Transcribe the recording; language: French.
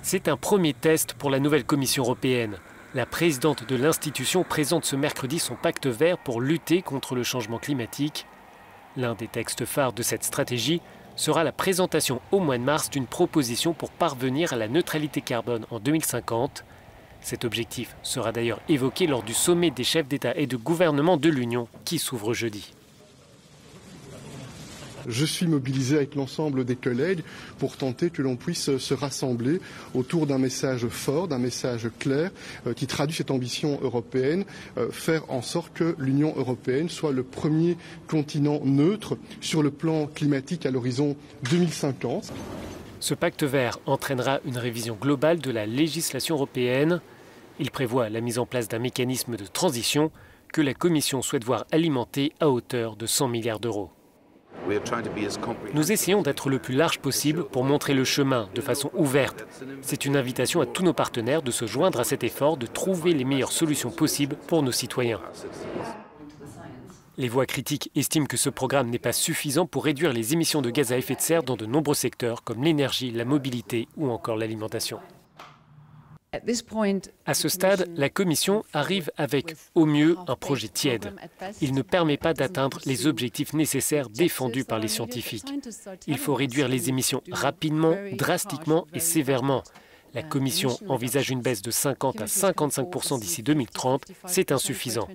C'est un premier test pour la nouvelle Commission européenne. La présidente de l'institution présente ce mercredi son pacte vert pour lutter contre le changement climatique. L'un des textes phares de cette stratégie sera la présentation au mois de mars d'une proposition pour parvenir à la neutralité carbone en 2050. Cet objectif sera d'ailleurs évoqué lors du sommet des chefs d'État et de gouvernement de l'Union qui s'ouvre jeudi. Je suis mobilisé avec l'ensemble des collègues pour tenter que l'on puisse se rassembler autour d'un message fort, d'un message clair qui traduit cette ambition européenne, faire en sorte que l'Union européenne soit le premier continent neutre sur le plan climatique à l'horizon 2050. Ce pacte vert entraînera une révision globale de la législation européenne. Il prévoit la mise en place d'un mécanisme de transition que la Commission souhaite voir alimenter à hauteur de 100 milliards d'euros. Nous essayons d'être le plus large possible pour montrer le chemin de façon ouverte. C'est une invitation à tous nos partenaires de se joindre à cet effort, de trouver les meilleures solutions possibles pour nos citoyens. Les voix critiques estiment que ce programme n'est pas suffisant pour réduire les émissions de gaz à effet de serre dans de nombreux secteurs comme l'énergie, la mobilité ou encore l'alimentation. À ce stade, la Commission arrive avec, au mieux, un projet tiède. Il ne permet pas d'atteindre les objectifs nécessaires défendus par les scientifiques. Il faut réduire les émissions rapidement, drastiquement et sévèrement. La Commission envisage une baisse de 50 à 55% d'ici 2030. C'est insuffisant.